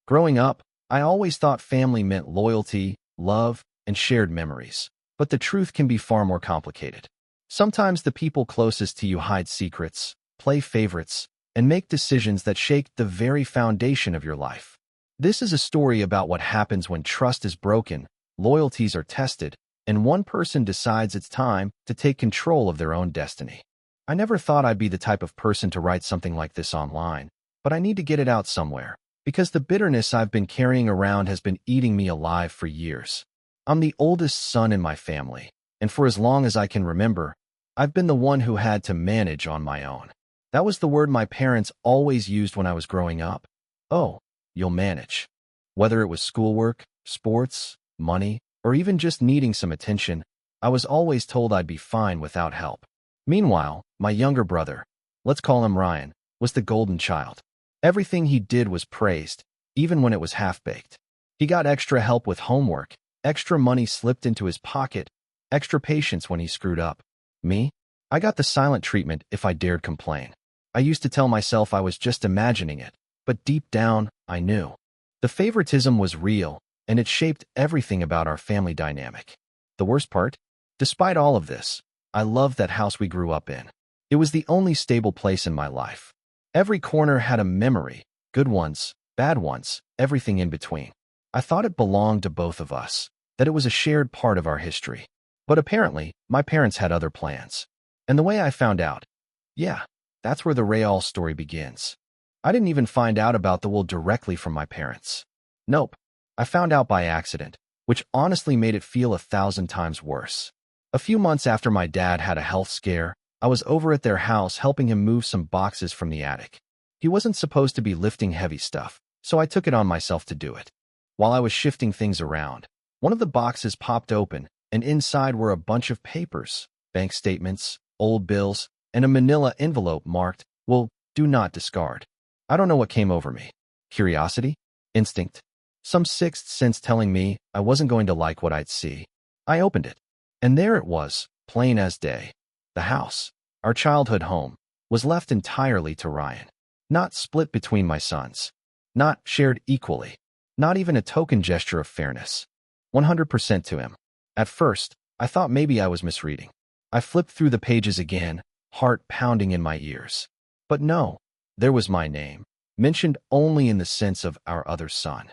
Growing up, I always thought family meant loyalty, love, and shared memories. But the truth can be far more complicated. Sometimes the people closest to you hide secrets, play favorites, and make decisions that shake the very foundation of your life. This is a story about what happens when trust is broken, loyalties are tested, and one person decides it's time to take control of their own destiny. I never thought I'd be the type of person to write something like this online, but I need to get it out somewhere, because the bitterness I've been carrying around has been eating me alive for years. I'm the oldest son in my family, and for as long as I can remember, I've been the one who had to manage on my own. That was the word my parents always used when I was growing up. Oh, you'll manage. Whether it was schoolwork, sports, money, or even just needing some attention, I was always told I'd be fine without help. Meanwhile, my younger brother, let's call him Ryan, was the golden child. Everything he did was praised, even when it was half-baked. He got extra help with homework, extra money slipped into his pocket, extra patience when he screwed up. Me? I got the silent treatment if I dared complain. I used to tell myself I was just imagining it, but deep down, I knew. The favoritism was real, and it shaped everything about our family dynamic. The worst part? Despite all of this, I loved that house we grew up in. It was the only stable place in my life. Every corner had a memory, good ones, bad ones, everything in between. I thought it belonged to both of us, that it was a shared part of our history. But apparently, my parents had other plans. And the way I found out, yeah, that's where the Rayall story begins. I didn't even find out about the will directly from my parents. Nope, I found out by accident, which honestly made it feel 1,000 times worse. A few months after my dad had a health scare, I was over at their house helping him move some boxes from the attic. He wasn't supposed to be lifting heavy stuff, so I took it on myself to do it. While I was shifting things around, one of the boxes popped open, and inside were a bunch of papers, bank statements, old bills, and a manila envelope marked, "Well, do not discard." I don't know what came over me. Curiosity? Instinct? Some sixth sense telling me I wasn't going to like what I'd see. I opened it, and there it was, plain as day. The house, our childhood home, was left entirely to Ryan. Not split between my sons. Not shared equally. Not even a token gesture of fairness. 100% to him. At first, I thought maybe I was misreading. I flipped through the pages again, heart pounding in my ears. But no, there was my name, mentioned only in the sense of our other son.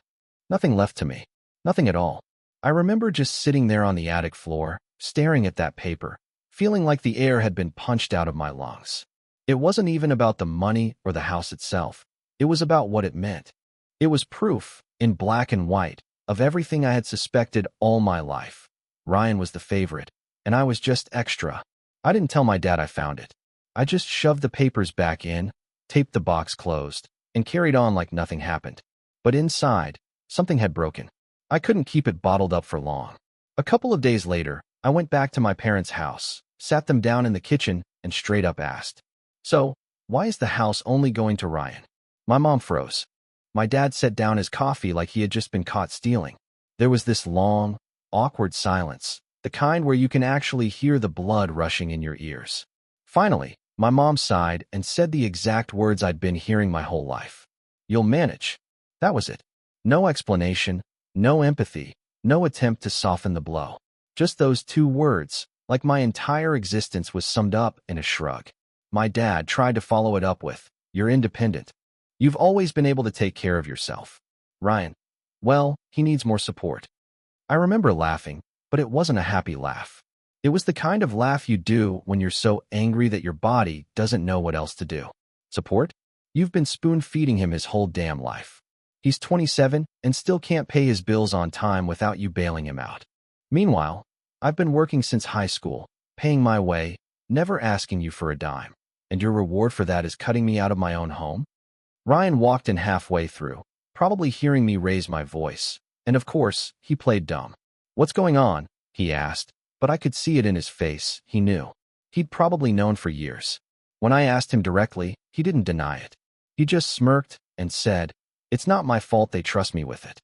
Nothing left to me. Nothing at all. I remember just sitting there on the attic floor, staring at that paper, feeling like the air had been punched out of my lungs. It wasn't even about the money or the house itself. It was about what it meant. It was proof, in black and white, of everything I had suspected all my life. Ryan was the favorite, and I was just extra. I didn't tell my dad I found it. I just shoved the papers back in, taped the box closed, and carried on like nothing happened. But inside, something had broken. I couldn't keep it bottled up for long. A couple of days later, I went back to my parents' house, sat them down in the kitchen, and straight up asked, "So, why is the house only going to Ryan?" My mom froze. My dad set down his coffee like he had just been caught stealing. There was this long, awkward silence, the kind where you can actually hear the blood rushing in your ears. Finally, my mom sighed and said the exact words I'd been hearing my whole life. "You'll manage." That was it. No explanation, no empathy, no attempt to soften the blow. Just those two words, like my entire existence was summed up in a shrug. My dad tried to follow it up with, "You're independent. You've always been able to take care of yourself. Ryan, well, he needs more support." I remember laughing, but it wasn't a happy laugh. It was the kind of laugh you do when you're so angry that your body doesn't know what else to do. Support? You've been spoon-feeding him his whole damn life. He's 27 and still can't pay his bills on time without you bailing him out. Meanwhile, I've been working since high school, paying my way, never asking you for a dime. And your reward for that is cutting me out of my own home? Ryan walked in halfway through, probably hearing me raise my voice. And of course, he played dumb. "What's going on?" he asked, but I could see it in his face. He knew. He'd probably known for years. When I asked him directly, he didn't deny it. He just smirked and said, "It's not my fault they trust me with it."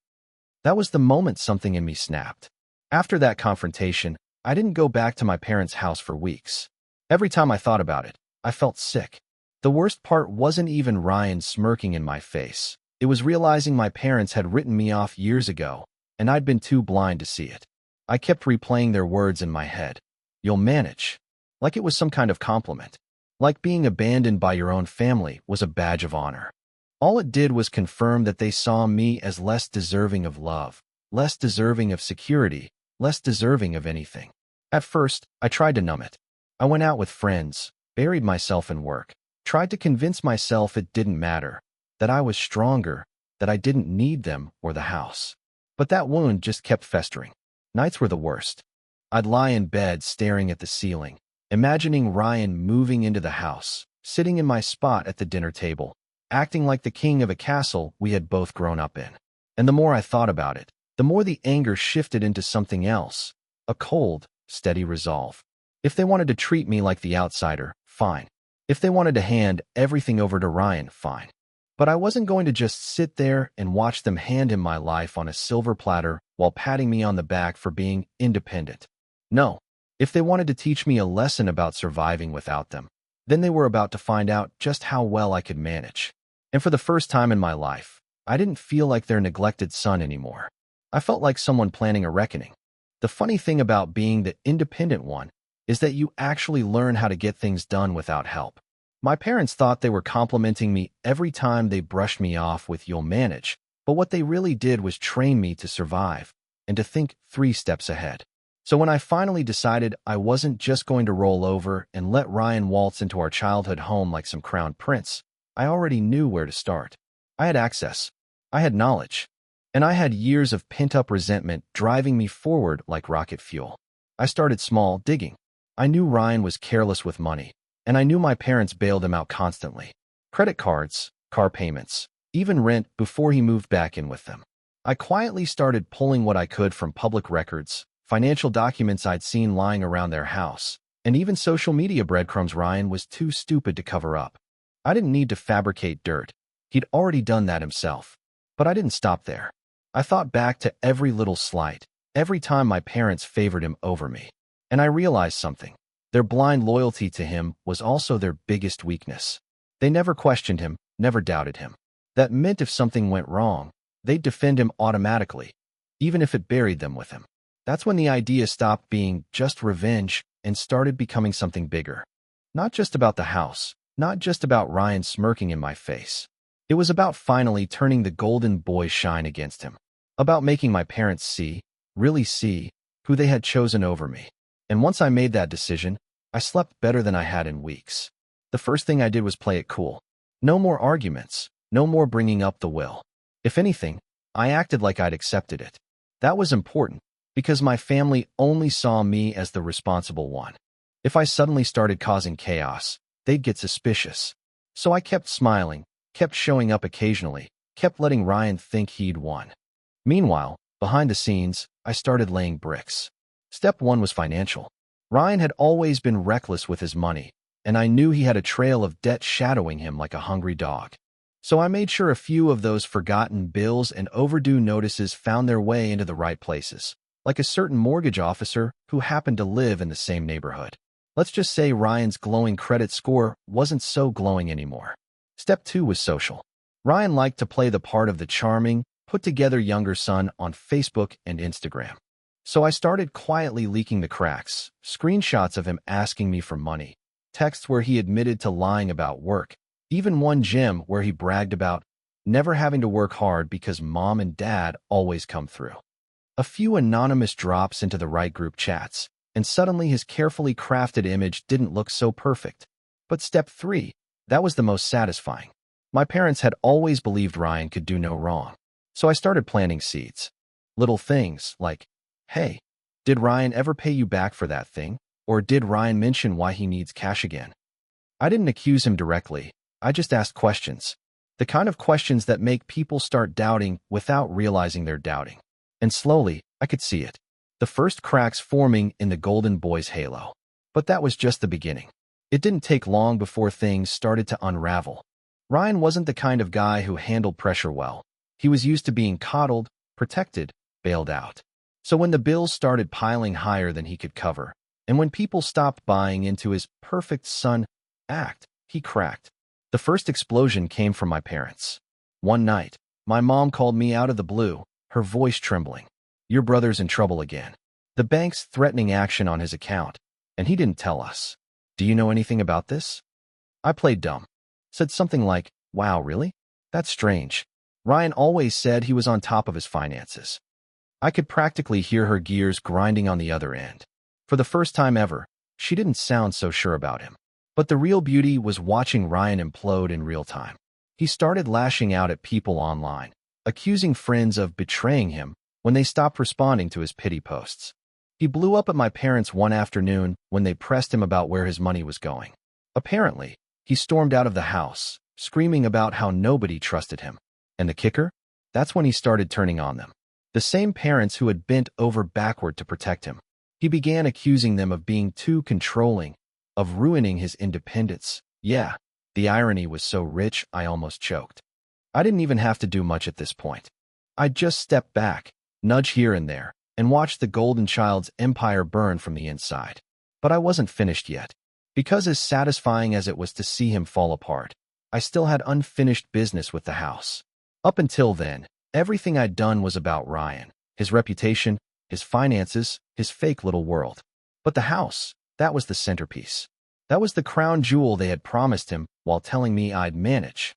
That was the moment something in me snapped. After that confrontation, I didn't go back to my parents' house for weeks. Every time I thought about it, I felt sick. The worst part wasn't even Ryan smirking in my face. It was realizing my parents had written me off years ago, and I'd been too blind to see it. I kept replaying their words in my head. You'll manage. Like it was some kind of compliment. Like being abandoned by your own family was a badge of honor. All it did was confirm that they saw me as less deserving of love, less deserving of security, less deserving of anything. At first, I tried to numb it. I went out with friends, buried myself in work, tried to convince myself it didn't matter, that I was stronger, that I didn't need them or the house. But that wound just kept festering. Nights were the worst. I'd lie in bed staring at the ceiling, imagining Ryan moving into the house, sitting in my spot at the dinner table, acting like the king of a castle we had both grown up in. And the more I thought about it, the more the anger shifted into something else, a cold, steady resolve. If they wanted to treat me like the outsider, fine. If they wanted to hand everything over to Ryan, fine. But I wasn't going to just sit there and watch them hand him my life on a silver platter while patting me on the back for being independent. No, if they wanted to teach me a lesson about surviving without them, then they were about to find out just how well I could manage. And for the first time in my life, I didn't feel like their neglected son anymore. I felt like someone planning a reckoning. The funny thing about being the independent one is that you actually learn how to get things done without help. My parents thought they were complimenting me every time they brushed me off with "you'll manage," but what they really did was train me to survive and to think 3 steps ahead. So when I finally decided I wasn't just going to roll over and let Ryan waltz into our childhood home like some crowned prince, I already knew where to start. I had access. I had knowledge. And I had years of pent-up resentment driving me forward like rocket fuel. I started small, digging. I knew Ryan was careless with money, and I knew my parents bailed him out constantly. Credit cards, car payments, even rent before he moved back in with them. I quietly started pulling what I could from public records, financial documents I'd seen lying around their house, and even social media breadcrumbs Ryan was too stupid to cover up. I didn't need to fabricate dirt. He'd already done that himself. But I didn't stop there. I thought back to every little slight, every time my parents favored him over me. And I realized something. Their blind loyalty to him was also their biggest weakness. They never questioned him, never doubted him. That meant if something went wrong, they'd defend him automatically, even if it buried them with him. That's when the idea stopped being just revenge and started becoming something bigger. Not just about the house, not just about Ryan smirking in my face. It was about finally turning the golden boy shine against him. About making my parents see, really see, who they had chosen over me. And once I made that decision, I slept better than I had in weeks. The first thing I did was play it cool. No more arguments, no more bringing up the will. If anything, I acted like I'd accepted it. That was important, because my family only saw me as the responsible one. If I suddenly started causing chaos, they'd get suspicious. So I kept smiling, kept showing up occasionally, kept letting Ryan think he'd won. Meanwhile, behind the scenes, I started laying bricks. Step 1 was financial. Ryan had always been reckless with his money, and I knew he had a trail of debt shadowing him like a hungry dog. So I made sure a few of those forgotten bills and overdue notices found their way into the right places, like a certain mortgage officer who happened to live in the same neighborhood. Let's just say Ryan's glowing credit score wasn't so glowing anymore. Step 2 was social. Ryan liked to play the part of the charming, put-together younger son on Facebook and Instagram. So I started quietly leaking the cracks, screenshots of him asking me for money, texts where he admitted to lying about work, even one gem where he bragged about never having to work hard because mom and dad always come through. A few anonymous drops into the right group chats, and suddenly his carefully crafted image didn't look so perfect. But step 3, that was the most satisfying. My parents had always believed Ryan could do no wrong. So I started planting seeds. Little things like, hey, did Ryan ever pay you back for that thing? Or did Ryan mention why he needs cash again? I didn't accuse him directly. I just asked questions. The kind of questions that make people start doubting without realizing they're doubting. And slowly, I could see it. The first cracks forming in the golden boy's halo. But that was just the beginning. It didn't take long before things started to unravel. Ryan wasn't the kind of guy who handled pressure well. He was used to being coddled, protected, bailed out. So when the bills started piling higher than he could cover, and when people stopped buying into his perfect son act, he cracked. The first explosion came from my parents. One night, My mom called me out of the blue, her voice trembling. Your brother's in trouble again. The bank's threatening action on his account, and he didn't tell us. Do you know anything about this? I played dumb. Said something like, wow, really? That's strange. Ryan always said he was on top of his finances. I could practically hear her gears grinding on the other end. For the first time ever, she didn't sound so sure about him. But the real beauty was watching Ryan implode in real time. He started lashing out at people online, accusing friends of betraying him when they stopped responding to his pity posts. He blew up at my parents one afternoon when they pressed him about where his money was going. Apparently, he stormed out of the house, screaming about how nobody trusted him. And the kicker? That's when he started turning on them. The same parents who had bent over backward to protect him. He began accusing them of being too controlling, of ruining his independence. Yeah, the irony was so rich I almost choked. I didn't even have to do much at this point. I'd just step back, nudge here and there, and watch the golden child's empire burn from the inside. But I wasn't finished yet. Because as satisfying as it was to see him fall apart, I still had unfinished business with the house. Up until then, everything I'd done was about Ryan, his reputation, his finances, his fake little world. But the house, that was the centerpiece. That was the crown jewel they had promised him while telling me I'd manage.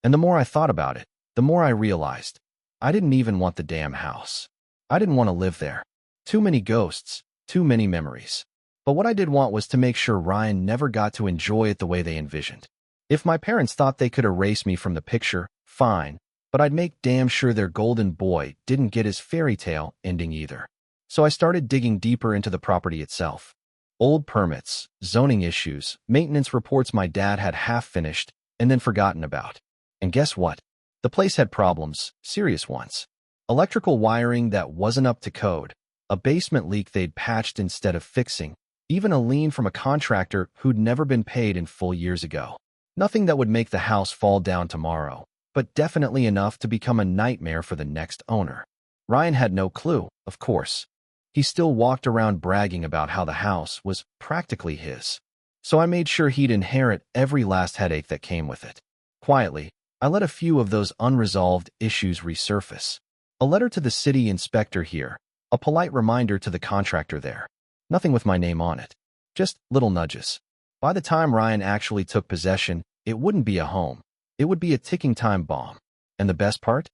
And the more I thought about it, the more I realized I didn't even want the damn house. I didn't want to live there. Too many ghosts, too many memories. But what I did want was to make sure Ryan never got to enjoy it the way they envisioned. If my parents thought they could erase me from the picture, fine, but I'd make damn sure their golden boy didn't get his fairy tale ending either. So I started digging deeper into the property itself. Old permits, zoning issues, maintenance reports my dad had half finished and then forgotten about. And guess what? The place had problems, serious ones. Electrical wiring that wasn't up to code, a basement leak they'd patched instead of fixing, even a lien from a contractor who'd never been paid in full years ago. Nothing that would make the house fall down tomorrow, but definitely enough to become a nightmare for the next owner. Ryan had no clue, of course. He still walked around bragging about how the house was practically his. So I made sure he'd inherit every last headache that came with it. Quietly, I let a few of those unresolved issues resurface. A letter to the city inspector here, a polite reminder to the contractor there. Nothing with my name on it. Just little nudges. By the time Ryan actually took possession, it wouldn't be a home. It would be a ticking time bomb. And the best part?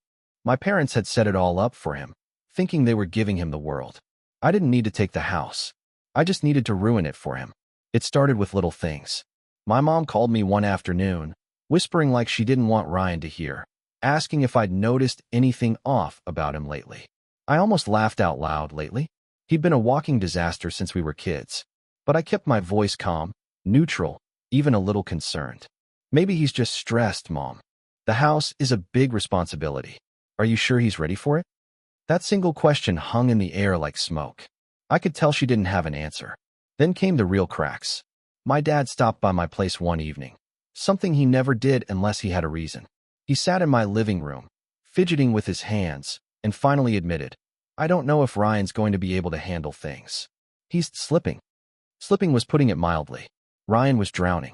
My parents had set it all up for him, thinking they were giving him the world. I didn't need to take the house. I just needed to ruin it for him. It started with little things. My mom called me one afternoon, whispering like she didn't want Ryan to hear, asking if I'd noticed anything off about him lately. I almost laughed out loud. Lately? He'd been a walking disaster since we were kids. But I kept my voice calm, neutral, even a little concerned. Maybe he's just stressed, Mom. The house is a big responsibility. Are you sure he's ready for it? That single question hung in the air like smoke. I could tell she didn't have an answer. Then came the real cracks. My dad stopped by my place one evening. Something he never did unless he had a reason. He sat in my living room, fidgeting with his hands, and finally admitted, I don't know if Ryan's going to be able to handle things. He's slipping. Slipping was putting it mildly. Ryan was drowning.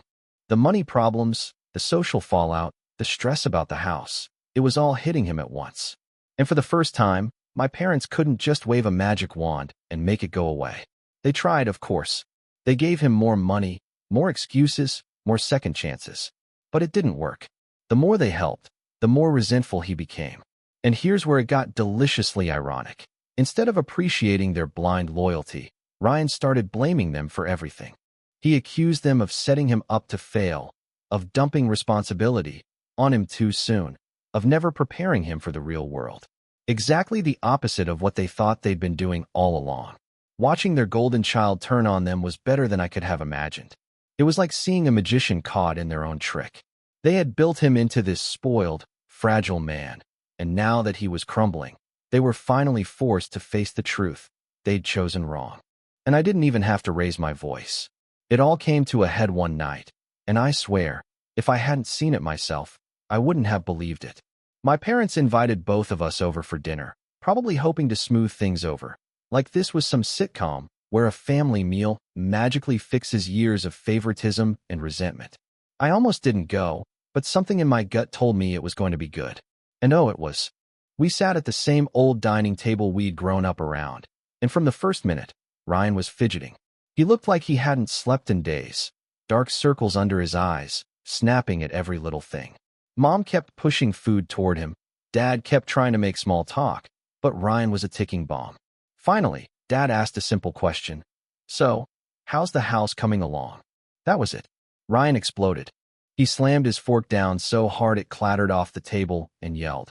The money problems, the social fallout, the stress about the house, it was all hitting him at once. And for the first time, my parents couldn't just wave a magic wand and make it go away. They tried, of course. They gave him more money, more excuses, more second chances. But it didn't work. The more they helped, the more resentful he became. And here's where it got deliciously ironic. Instead of appreciating their blind loyalty, Ryan started blaming them for everything. He accused them of setting him up to fail, of dumping responsibility on him too soon, of never preparing him for the real world. Exactly the opposite of what they thought they'd been doing all along. Watching their golden child turn on them was better than I could have imagined. It was like seeing a magician caught in their own trick. They had built him into this spoiled, fragile man, and now that he was crumbling, they were finally forced to face the truth. They'd chosen wrong. And I didn't even have to raise my voice. It all came to a head one night, and I swear, if I hadn't seen it myself, I wouldn't have believed it. My parents invited both of us over for dinner, probably hoping to smooth things over, like this was some sitcom where a family meal magically fixes years of favoritism and resentment. I almost didn't go, but something in my gut told me it was going to be good. And oh, it was. We sat at the same old dining table we'd grown up around, and from the first minute, Ryan was fidgeting. He looked like he hadn't slept in days, dark circles under his eyes, snapping at every little thing. Mom kept pushing food toward him. Dad kept trying to make small talk, but Ryan was a ticking bomb. Finally, Dad asked a simple question. So, how's the house coming along? That was it. Ryan exploded. He slammed his fork down so hard it clattered off the table and yelled,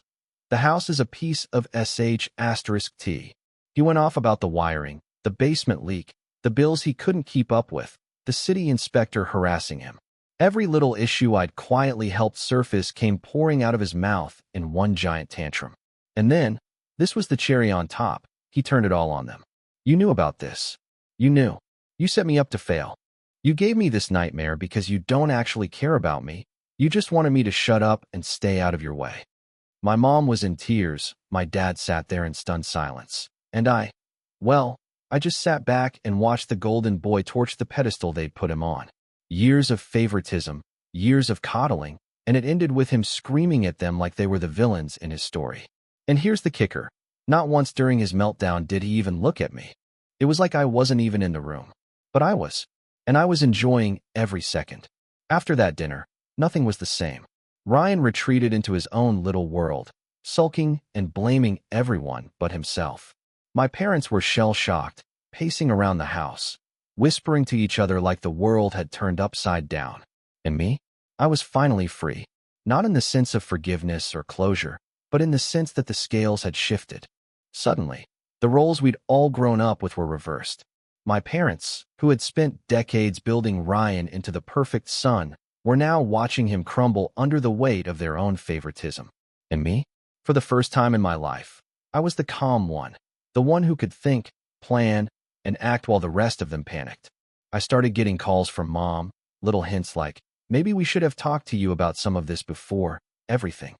"The house is a piece of sh*T. He went off about the wiring, the basement leak, the bills he couldn't keep up with, the city inspector harassing him. Every little issue I'd quietly helped surface came pouring out of his mouth in one giant tantrum. And then, this was the cherry on top, he turned it all on them. You knew about this. You knew. You set me up to fail. You gave me this nightmare because you don't actually care about me. You just wanted me to shut up and stay out of your way." My mom was in tears. My dad sat there in stunned silence. And I just sat back and watched the golden boy torch the pedestal they'd put him on. Years of favoritism, years of coddling, and it ended with him screaming at them like they were the villains in his story. And here's the kicker. Not once during his meltdown did he even look at me. It was like I wasn't even in the room. But I was. And I was enjoying every second. After that dinner, nothing was the same. Ryan retreated into his own little world, sulking and blaming everyone but himself. My parents were shell-shocked, pacing around the house, whispering to each other like the world had turned upside down. And me? I was finally free. Not in the sense of forgiveness or closure, but in the sense that the scales had shifted. Suddenly, the roles we'd all grown up with were reversed. My parents, who had spent decades building Ryan into the perfect son, were now watching him crumble under the weight of their own favoritism. And me? For the first time in my life, I was the calm one, the one who could think, plan, and act while the rest of them panicked. I started getting calls from Mom, little hints like, "Maybe we should have talked to you about some of this before, everything."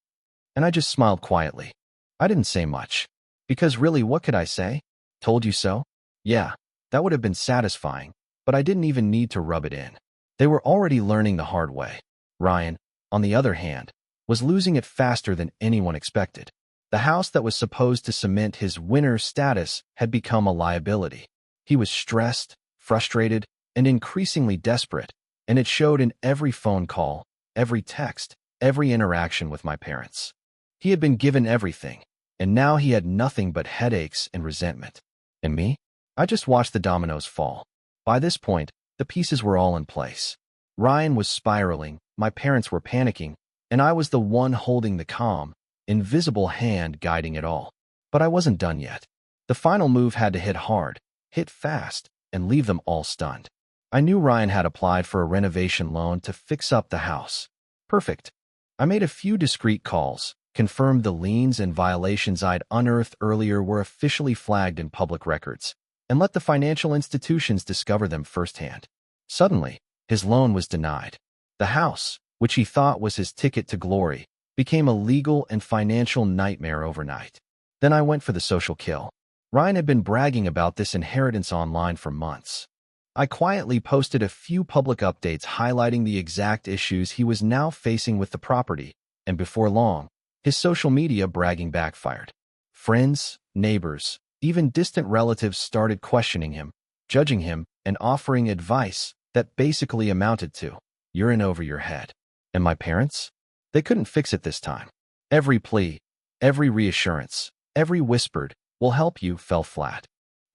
And I just smiled quietly. I didn't say much. Because really, what could I say? Told you so? Yeah. That would have been satisfying, but I didn't even need to rub it in. They were already learning the hard way. Ryan, on the other hand, was losing it faster than anyone expected. The house that was supposed to cement his winner status had become a liability. He was stressed, frustrated, and increasingly desperate, and it showed in every phone call, every text, every interaction with my parents. He had been given everything, and now he had nothing but headaches and resentment. And me? I just watched the dominoes fall. By this point, the pieces were all in place. Ryan was spiraling, my parents were panicking, and I was the one holding the calm, invisible hand guiding it all. But I wasn't done yet. The final move had to hit hard, hit fast, and leave them all stunned. I knew Ryan had applied for a renovation loan to fix up the house. Perfect. I made a few discreet calls, confirmed the liens and violations I'd unearthed earlier were officially flagged in public records, and let the financial institutions discover them firsthand. Suddenly, his loan was denied. The house, which he thought was his ticket to glory, became a legal and financial nightmare overnight. Then I went for the social kill. Ryan had been bragging about this inheritance online for months. I quietly posted a few public updates highlighting the exact issues he was now facing with the property, and before long, his social media bragging backfired. Friends, neighbors, even distant relatives started questioning him, judging him, and offering advice that basically amounted to, "You're in over your head." And my parents? They couldn't fix it this time. Every plea, every reassurance, every whispered, "We'll help you," fell flat.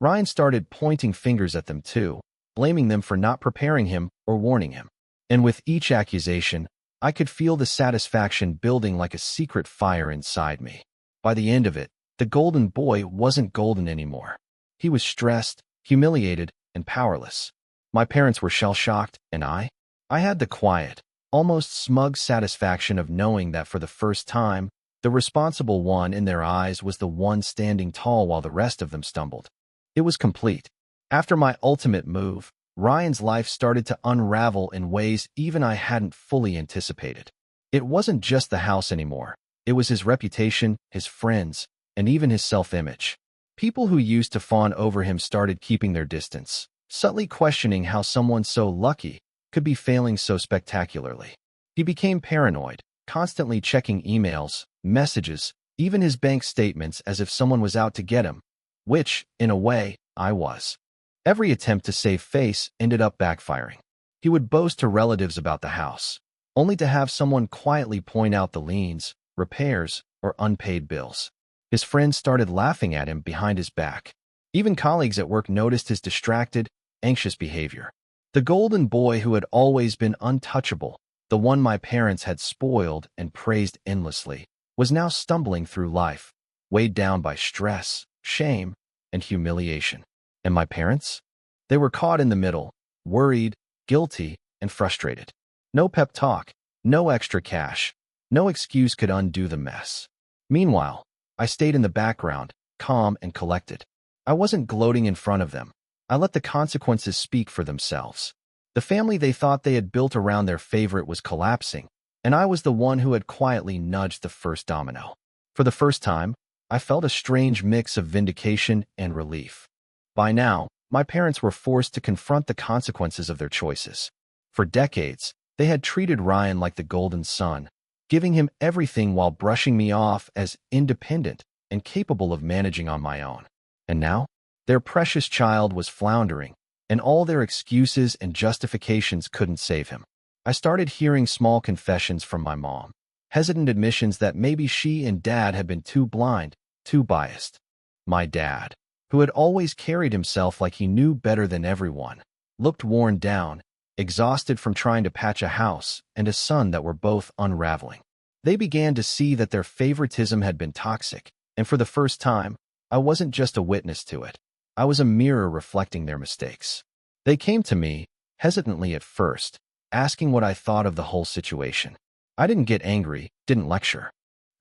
Ryan started pointing fingers at them too, blaming them for not preparing him or warning him. And with each accusation, I could feel the satisfaction building like a secret fire inside me. By the end of it, the golden boy wasn't golden anymore. He was stressed, humiliated, and powerless. My parents were shell-shocked, and I had the quiet, almost smug satisfaction of knowing that for the first time, the responsible one in their eyes was the one standing tall while the rest of them stumbled. It was complete. After my ultimate move, Ryan's life started to unravel in ways even I hadn't fully anticipated. It wasn't just the house anymore. It was his reputation, his friends, and even his self-image. People who used to fawn over him started keeping their distance, subtly questioning how someone so lucky could be failing so spectacularly. He became paranoid, constantly checking emails, messages, even his bank statements as if someone was out to get him, which, in a way, I was. Every attempt to save face ended up backfiring. He would boast to relatives about the house, only to have someone quietly point out the liens, repairs, or unpaid bills. His friends started laughing at him behind his back. Even colleagues at work noticed his distracted, anxious behavior. The golden boy who had always been untouchable, the one my parents had spoiled and praised endlessly, was now stumbling through life, weighed down by stress, shame, and humiliation. And my parents? They were caught in the middle, worried, guilty, and frustrated. No pep talk, no extra cash, no excuse could undo the mess. Meanwhile, I stayed in the background, calm and collected. I wasn't gloating in front of them. I let the consequences speak for themselves. The family they thought they had built around their favorite was collapsing, and I was the one who had quietly nudged the first domino. For the first time, I felt a strange mix of vindication and relief. By now, my parents were forced to confront the consequences of their choices. For decades, they had treated Ryan like the golden son, giving him everything while brushing me off as independent and capable of managing on my own. And now, their precious child was floundering, and all their excuses and justifications couldn't save him. I started hearing small confessions from my mom, hesitant admissions that maybe she and Dad had been too blind, too biased. My dad, who had always carried himself like he knew better than everyone, looked worn down, exhausted from trying to patch a house and a son that were both unraveling. They began to see that their favoritism had been toxic, and for the first time, I wasn't just a witness to it. I was a mirror reflecting their mistakes. They came to me, hesitantly at first, asking what I thought of the whole situation. I didn't get angry, didn't lecture.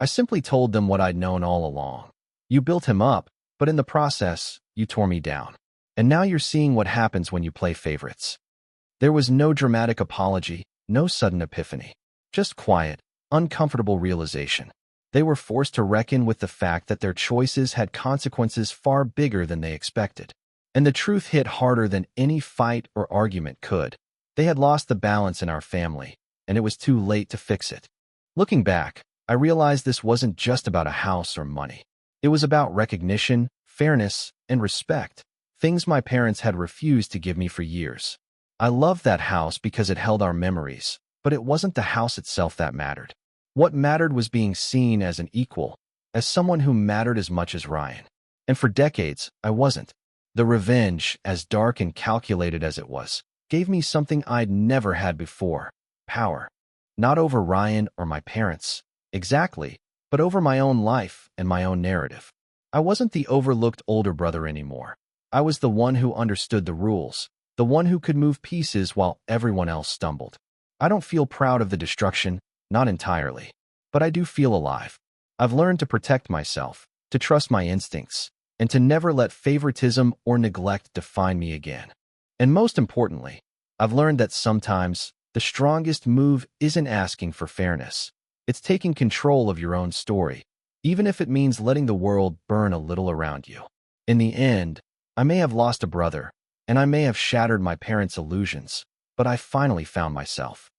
I simply told them what I'd known all along. You built him up, but in the process, you tore me down. And now you're seeing what happens when you play favorites. There was no dramatic apology, no sudden epiphany. Just quiet, uncomfortable realization. They were forced to reckon with the fact that their choices had consequences far bigger than they expected. And the truth hit harder than any fight or argument could. They had lost the balance in our family, and it was too late to fix it. Looking back, I realized this wasn't just about a house or money. It was about recognition, fairness, and respect, things my parents had refused to give me for years. I loved that house because it held our memories, but it wasn't the house itself that mattered. What mattered was being seen as an equal, as someone who mattered as much as Ryan. And for decades, I wasn't. The revenge, as dark and calculated as it was, gave me something I'd never had before: power. Not over Ryan or my parents, exactly, but over my own life and my own narrative. I wasn't the overlooked older brother anymore. I was the one who understood the rules, the one who could move pieces while everyone else stumbled. I don't feel proud of the destruction, not entirely, but I do feel alive. I've learned to protect myself, to trust my instincts, and to never let favoritism or neglect define me again. And most importantly, I've learned that sometimes the strongest move isn't asking for fairness. It's taking control of your own story, even if it means letting the world burn a little around you. In the end, I may have lost a brother, and I may have shattered my parents' illusions, but I finally found myself.